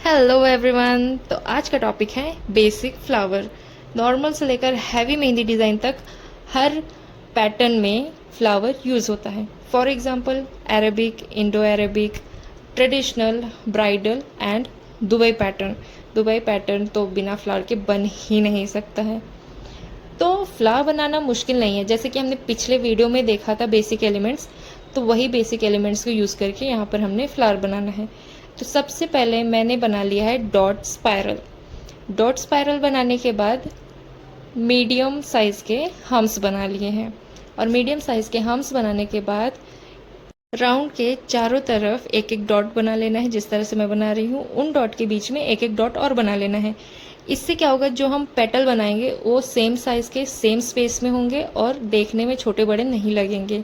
Hello everyone. तो आज का टॉपिक है बेसिक फ्लावर। नॉर्मल से लेकर हैवी मेहंदी डिज़ाइन तक हर पैटर्न में फ्लावर यूज़ होता है। For example Arabic, Indo Arabic, traditional, bridal and Dubai pattern. Dubai pattern तो बिना फ्लावर के बन ही नहीं सकता है। तो फ्लावर बनाना मुश्किल नहीं है, जैसे कि हमने पिछले वीडियो में देखा था बेसिक एलिमेंट्स, तो वही बेसिक एलिमेंट्स को यूज़ करके यहाँ पर हमने फ्लावर बनाना है। तो सबसे पहले मैंने बना लिया है डॉट स्पायरल। डॉट स्पायरल बनाने के बाद मीडियम साइज़ के हम्स बना लिए हैं, और मीडियम साइज़ के हम्स बनाने के बाद राउंड के चारों तरफ एक एक डॉट बना लेना है। जिस तरह से मैं बना रही हूँ, उन डॉट के बीच में एक एक डॉट और बना लेना है। इससे क्या होगा, जो हम पेटल बनाएंगे वो सेम साइज़ के सेम स्पेस में होंगे और देखने में छोटे बड़े नहीं लगेंगे।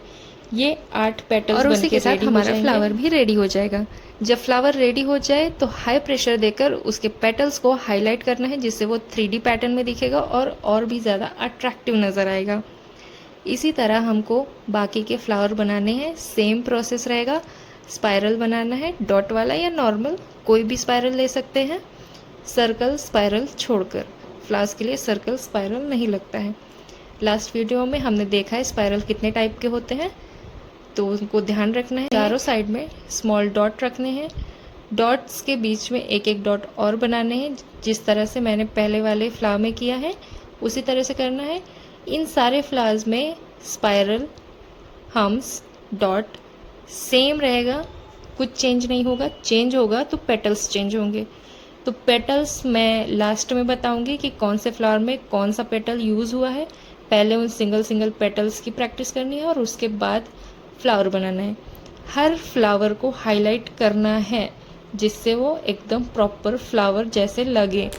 ये 8 पेटल्स और बन उसी के के साथ रेडी हो हमारा जाएंगे। फ्लावर भी रेडी हो जाएगा। जब फ्लावर रेडी हो जाए तो हाई प्रेशर देकर उसके पेटल्स को हाईलाइट करना है, जिससे वो 3D पैटर्न में दिखेगा और भी ज़्यादा अट्रैक्टिव नज़र आएगा। इसी तरह हमको बाकी के फ्लावर बनाने हैं, सेम प्रोसेस रहेगा। स्पाइरल बनाना है, डॉट वाला या नॉर्मल, कोई भी स्पाइरल ले सकते हैं, सर्कल स्पाइरल छोड़कर। फ्लावर्स के लिए सर्कल स्पाइरल नहीं लगता है। लास्ट वीडियो में हमने देखा है स्पाइरल कितने टाइप के होते हैं, तो उनको ध्यान रखना है। चारों साइड में स्मॉल डॉट रखने हैं, डॉट्स के बीच में एक एक डॉट और बनाने हैं। जिस तरह से मैंने पहले वाले फ्लावर में किया है उसी तरह से करना है। इन सारे फ्लावर्स में स्पाइरल, हम्स, डॉट सेम रहेगा, कुछ चेंज नहीं होगा। चेंज होगा तो पेटल्स चेंज होंगे। तो पेटल्स मैं लास्ट में बताऊंगी कि कौन से फ्लावर में कौन सा पेटल यूज़ हुआ है। पहले उन सिंगल सिंगल पेटल्स की प्रैक्टिस करनी है और उसके बाद फ्लावर बनाना है। हर फ्लावर को हाईलाइट करना है जिससे वो एकदम प्रॉपर फ्लावर जैसे लगे।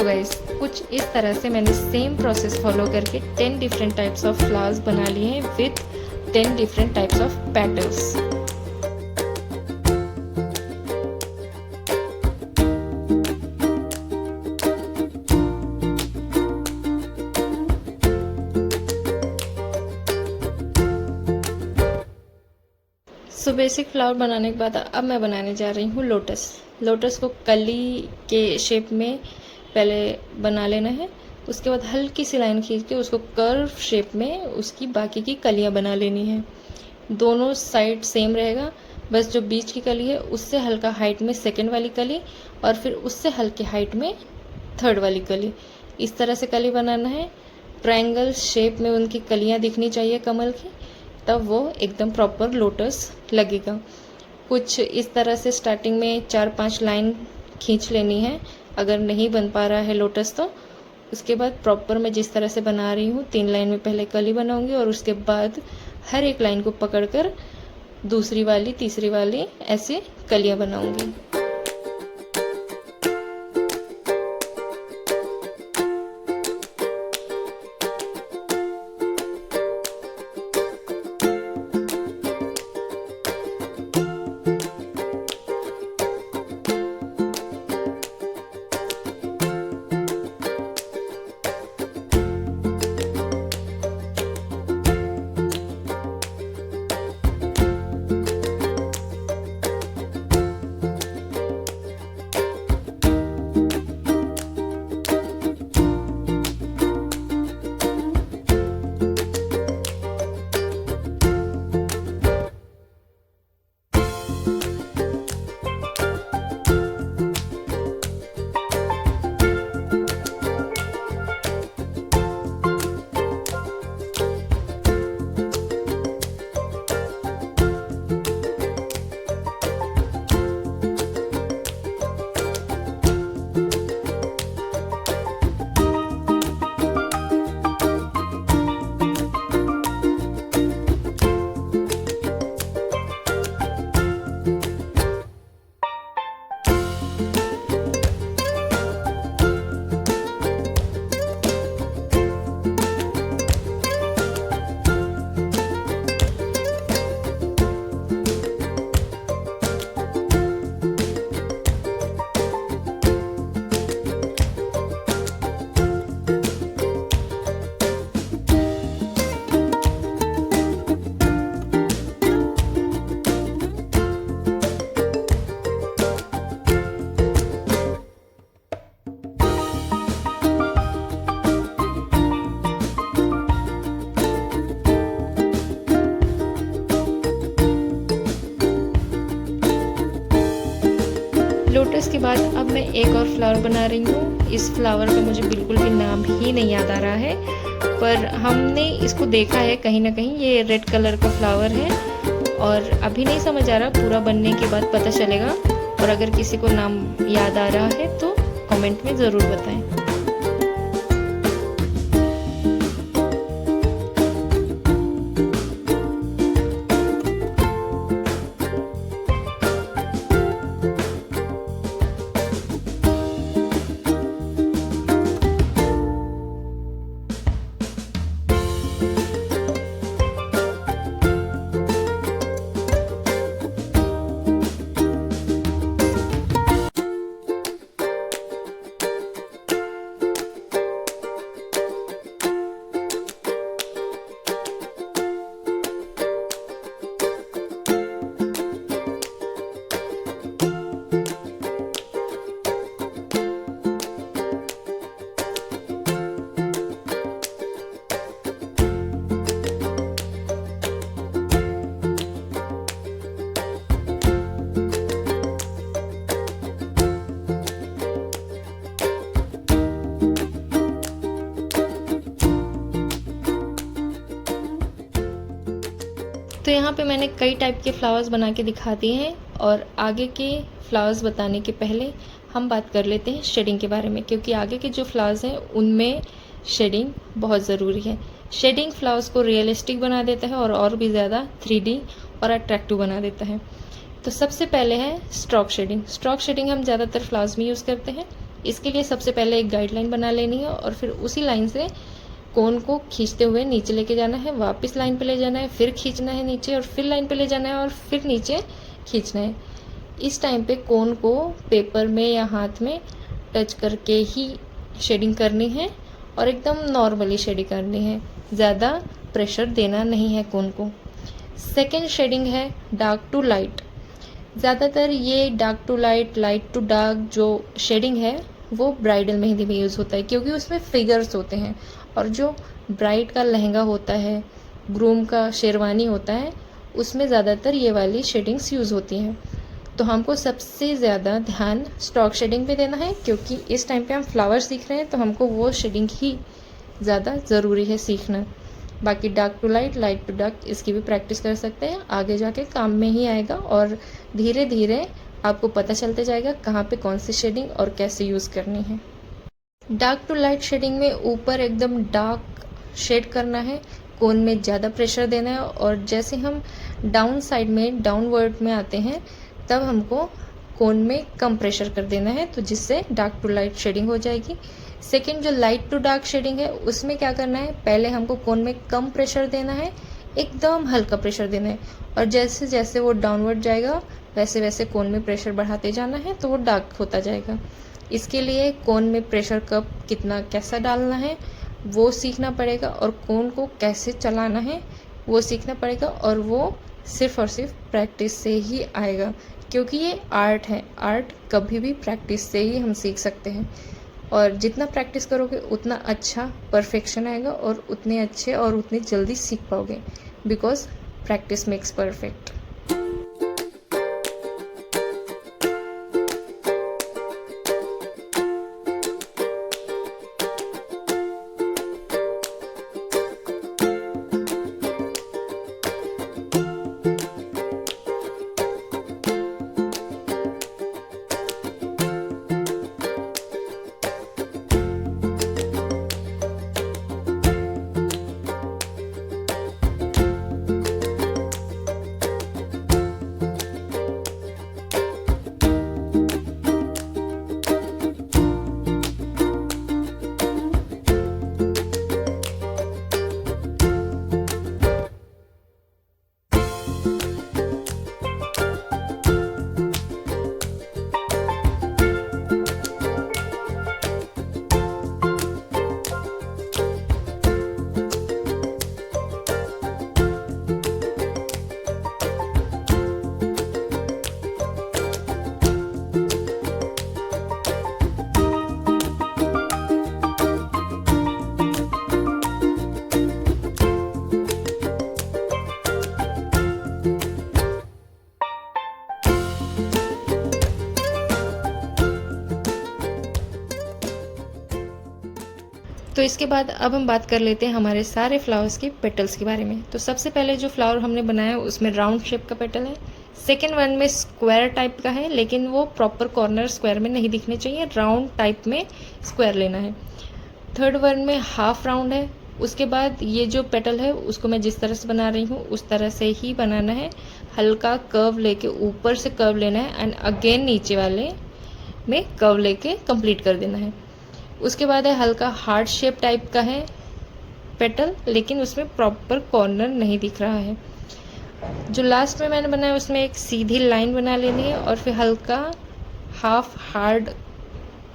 सो गाइस, कुछ इस तरह से मैंने सेम प्रोसेस फॉलो करके 10 डिफरेंट टाइप्स ऑफ फ्लावर्स बना लिए हैं with 10 different types of petals. So basic flower बनाने के बाद अब मैं बनाने जा रही हूँ लोटस। लोटस को कली के शेप में पहले बना लेना है, उसके बाद हल्की सी लाइन खींच के उसको कर्व शेप में उसकी बाकी की कलियाँ बना लेनी है। दोनों साइड सेम रहेगा, बस जो बीच की कली है उससे हल्का हाइट में सेकंड वाली कली और फिर उससे हल्के हाइट में थर्ड वाली कली, इस तरह से कली बनाना है। ट्रायंगल शेप में उनकी कलियाँ दिखनी चाहिए कमल की, तब वो एकदम प्रॉपर लोटस लगेगा। कुछ इस तरह से स्टार्टिंग में 4-5 लाइन खींच लेनी है, अगर नहीं बन पा रहा है लोटस तो उसके बाद प्रॉपर मैं जिस तरह से बना रही हूँ 3 लाइन में पहले कली बनाऊंगी और उसके बाद हर एक लाइन को पकड़कर दूसरी वाली तीसरी वाली ऐसे कलियाँ बनाऊंगी। लोटस के बाद अब मैं एक और फ्लावर बना रही हूँ। इस फ्लावर का मुझे बिल्कुल भी नाम ही नहीं याद आ रहा है, पर हमने इसको देखा है कहीं ना कहीं। ये रेड कलर का फ्लावर है और अभी नहीं समझ आ रहा, पूरा बनने के बाद पता चलेगा। और अगर किसी को नाम याद आ रहा है तो कमेंट में ज़रूर बताएं। तो यहाँ पे मैंने कई टाइप के फ्लावर्स बना के दिखा दिए हैं और आगे के फ्लावर्स बताने के पहले हम बात कर लेते हैं शेडिंग के बारे में, क्योंकि आगे के जो फ्लावर्स हैं उनमें शेडिंग बहुत ज़रूरी है। शेडिंग फ्लावर्स को रियलिस्टिक बना देता है और भी ज़्यादा 3D और अट्रैक्टिव बना देता है। तो सबसे पहले है स्ट्रोक शेडिंग। स्ट्रोक शेडिंग हम ज़्यादातर फ्लावर्स में यूज़ करते हैं। इसके लिए सबसे पहले एक गाइडलाइन बना लेनी है और फिर उसी लाइन से कोन को खींचते हुए नीचे लेके जाना है, वापस लाइन पे ले जाना है, फिर खींचना है नीचे और फिर लाइन पे ले जाना है और फिर नीचे खींचना है। इस टाइम पे कोन को पेपर में या हाथ में टच करके ही शेडिंग करनी है और एकदम नॉर्मली शेडिंग करनी है, ज़्यादा प्रेशर देना नहीं है कोन को। सेकेंड शेडिंग है डार्क टू लाइट। ज़्यादातर ये dark to light, light to dark जो शेडिंग है वो ब्राइडल मेहंदी में यूज़ होता है, क्योंकि उसमें फिगर्स होते हैं और जो ब्राइड का लहंगा होता है, ग्रूम का शेरवानी होता है, उसमें ज़्यादातर ये वाली शेडिंग्स यूज़ होती हैं। तो हमको सबसे ज़्यादा ध्यान स्टॉक शेडिंग पे देना है, क्योंकि इस टाइम पे हम फ्लावर्स सीख रहे हैं तो हमको वो शेडिंग ही ज़्यादा ज़रूरी है सीखना। बाकी dark to light, light to dark, इसकी भी प्रैक्टिस कर सकते हैं, आगे जाके काम में ही आएगा और धीरे धीरे आपको पता चलते जाएगा कहाँ पे कौन सी शेडिंग और कैसे यूज़ करनी है। डार्क टू लाइट शेडिंग में ऊपर एकदम डार्क शेड करना है, कोन में ज़्यादा प्रेशर देना है और जैसे हम डाउन साइड में, डाउनवर्ड में आते हैं तब हमको कोन में कम प्रेशर कर देना है, तो जिससे डार्क टू लाइट शेडिंग हो जाएगी। सेकेंड जो लाइट टू डार्क शेडिंग है उसमें क्या करना है, पहले हमको कोन में कम प्रेशर देना है, एकदम हल्का प्रेशर देना है और जैसे जैसे वो डाउनवर्ड जाएगा वैसे वैसे कोन में प्रेशर बढ़ाते जाना है, तो वो डार्क होता जाएगा। इसके लिए कोन में प्रेशर कब कितना कैसा डालना है वो सीखना पड़ेगा और कोन को कैसे चलाना है वो सीखना पड़ेगा, और वो सिर्फ और सिर्फ प्रैक्टिस से ही आएगा, क्योंकि ये आर्ट है। आर्ट कभी भी प्रैक्टिस से ही हम सीख सकते हैं और जितना प्रैक्टिस करोगे उतना अच्छा परफेक्शन आएगा और उतने अच्छे और उतनी जल्दी सीख पाओगे, बिकॉज प्रैक्टिस मेक्स परफेक्ट। तो इसके बाद अब हम बात कर लेते हैं हमारे सारे फ्लावर्स के पेटल्स के बारे में। तो सबसे पहले जो फ्लावर हमने बनाया उसमें राउंड शेप का पेटल है। सेकेंड वन में स्क्वायर टाइप का है, लेकिन वो प्रॉपर कॉर्नर स्क्वायर में नहीं दिखने चाहिए, राउंड टाइप में स्क्वायर लेना है। थर्ड वन में हाफ राउंड है। उसके बाद ये जो पेटल है उसको मैं जिस तरह से बना रही हूँ उस तरह से ही बनाना है, हल्का कर्व लेके ऊपर से कर्व लेना है एंड अगेन नीचे वाले में कर्व लेके कंप्लीट कर देना है। उसके बाद है हल्का हार्ट शेप टाइप का है पेटल, लेकिन उसमें प्रॉपर कॉर्नर नहीं दिख रहा है। जो लास्ट में मैंने बनाया उसमें एक सीधी लाइन बना लेनी है और फिर हल्का हाफ हार्ड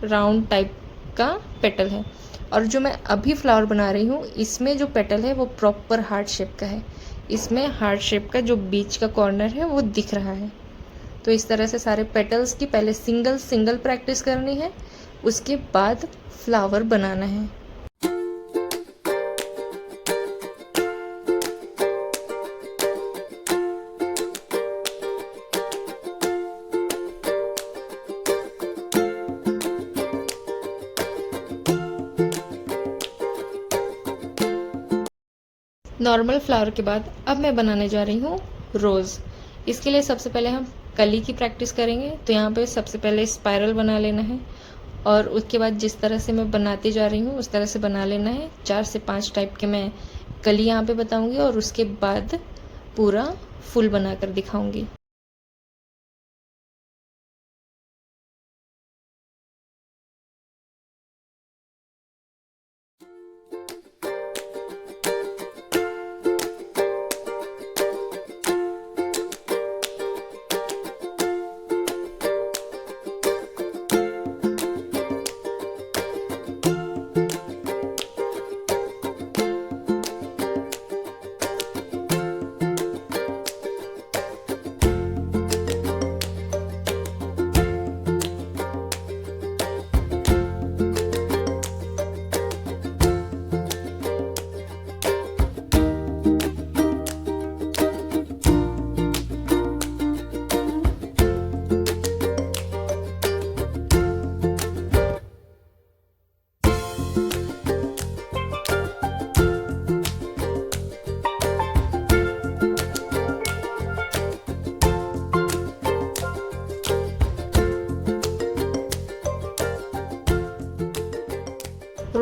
राउंड टाइप का पेटल है। और जो मैं अभी फ्लावर बना रही हूँ इसमें जो पेटल है वो प्रॉपर हार्ट शेप का है, इसमें हार्ट शेप का जो बीच का कॉर्नर है वो दिख रहा है। तो इस तरह से सारे पेटल्स की पहले सिंगल सिंगल प्रैक्टिस करनी है, उसके बाद फ्लावर बनाना है। नॉर्मल फ्लावर के बाद अब मैं बनाने जा रही हूँ रोज़। इसके लिए सबसे पहले हम कली की प्रैक्टिस करेंगे। तो यहाँ पे सबसे पहले स्पाइरल बना लेना है और उसके बाद जिस तरह से मैं बनाती जा रही हूँ उस तरह से बना लेना है। 4 से 5 टाइप के मैं कली यहाँ पे बताऊँगी और उसके बाद पूरा फुल बनाकर दिखाऊँगी।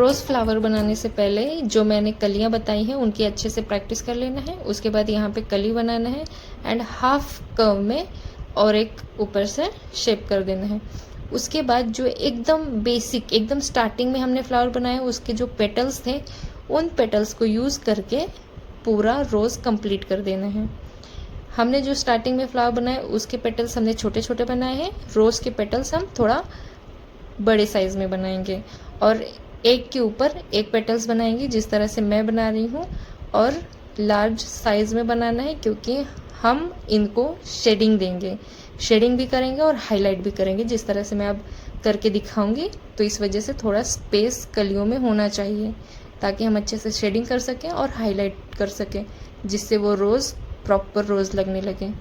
रोज़ फ्लावर बनाने से पहले जो मैंने कलियाँ बताई हैं उनकी अच्छे से प्रैक्टिस कर लेना है। उसके बाद यहाँ पे कली बनाना है एंड हाफ कर्व में और एक ऊपर से शेप कर देना है। उसके बाद जो एकदम बेसिक एकदम स्टार्टिंग में हमने फ्लावर बनाया उसके जो पेटल्स थे उन पेटल्स को यूज़ करके पूरा रोज़ कंप्लीट कर देना है। हमने जो स्टार्टिंग में फ्लावर बनाया उसके पेटल्स हमने छोटे छोटे बनाए हैं, रोज़ के पेटल्स हम थोड़ा बड़े साइज़ में बनाएंगे और एक के ऊपर एक पेटल्स बनाएंगे जिस तरह से मैं बना रही हूँ, और लार्ज साइज़ में बनाना है क्योंकि हम इनको शेडिंग देंगे, शेडिंग भी करेंगे और हाईलाइट भी करेंगे जिस तरह से मैं अब करके दिखाऊंगी। तो इस वजह से थोड़ा स्पेस कलियों में होना चाहिए ताकि हम अच्छे से शेडिंग कर सकें और हाईलाइट कर सकें, जिससे वो रोज़ प्रॉपर रोज़ लगने लगे।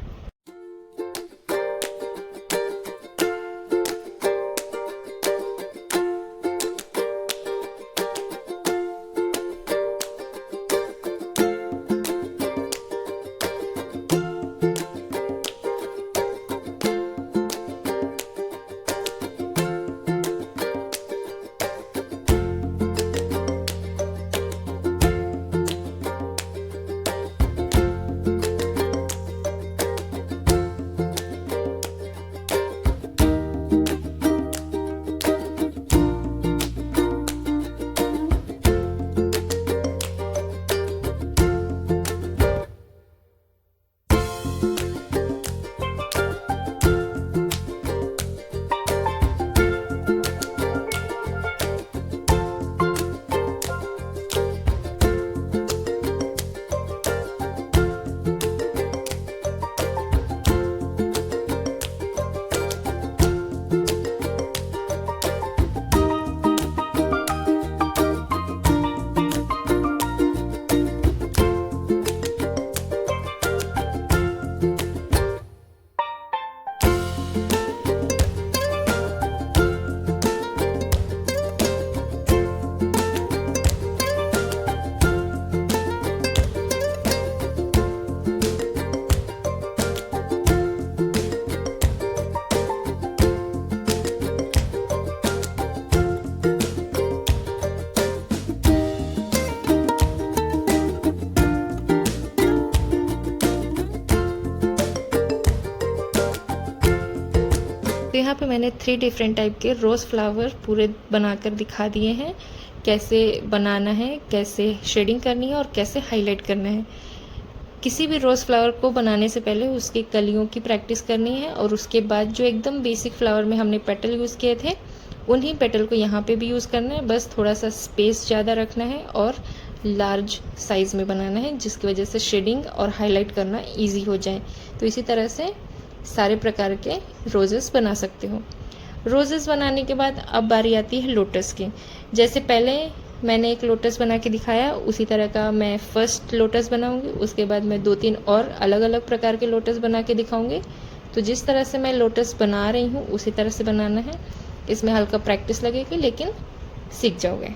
तो यहाँ पे मैंने 3 डिफरेंट टाइप के रोज़ फ्लावर पूरे बनाकर दिखा दिए हैं, कैसे बनाना है, कैसे शेडिंग करनी है और कैसे हाईलाइट करना है। किसी भी रोज़ फ्लावर को बनाने से पहले उसकी कलियों की प्रैक्टिस करनी है और उसके बाद जो एकदम बेसिक फ्लावर में हमने पेटल यूज़ किए थे उन्हीं पेटल को यहाँ पे भी यूज़ करना है, बस थोड़ा सा स्पेस ज़्यादा रखना है और लार्ज साइज़ में बनाना है जिसकी वजह से शेडिंग और हाईलाइट करना ईजी हो जाए। तो इसी तरह से सारे प्रकार के रोजेस बना सकते हो। रोजेस बनाने के बाद अब बारी आती है लोटस की। जैसे पहले मैंने एक लोटस बना के दिखाया उसी तरह का मैं फर्स्ट लोटस बनाऊंगी, उसके बाद मैं 2-3 और अलग अलग प्रकार के लोटस बना के दिखाऊंगी। तो जिस तरह से मैं लोटस बना रही हूँ उसी तरह से बनाना है। इसमें हल्का प्रैक्टिस लगेगी लेकिन सीख जाओगे।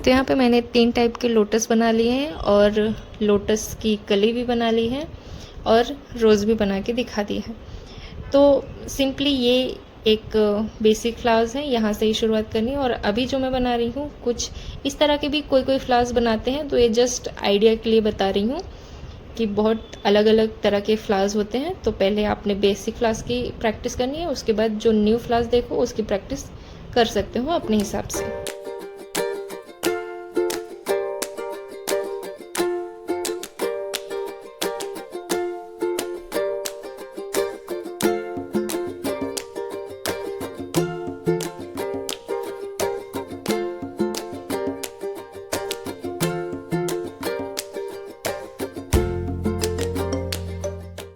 तो यहाँ पे मैंने 3 टाइप के लोटस बना लिए हैं और लोटस की कली भी बना ली है और रोज़ भी बना के दिखा दी है। तो सिंपली ये एक बेसिक फ्लावर्स हैं, यहाँ से ही शुरुआत करनी है। और अभी जो मैं बना रही हूँ कुछ इस तरह के भी कोई फ्लावर्स बनाते हैं, तो ये जस्ट आइडिया के लिए बता रही हूँ कि बहुत अलग अलग तरह के फ्लावर्स होते हैं। तो पहले आपने बेसिक फ्लावर्स की प्रैक्टिस करनी है, उसके बाद जो न्यू फ्लावर्स देखो उसकी प्रैक्टिस कर सकते हो अपने हिसाब से।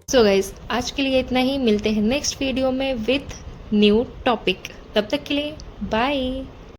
सो गाइज, आज के लिए इतना ही। मिलते हैं नेक्स्ट वीडियो में विथ न्यू टॉपिक। तब तक के लिए बाय।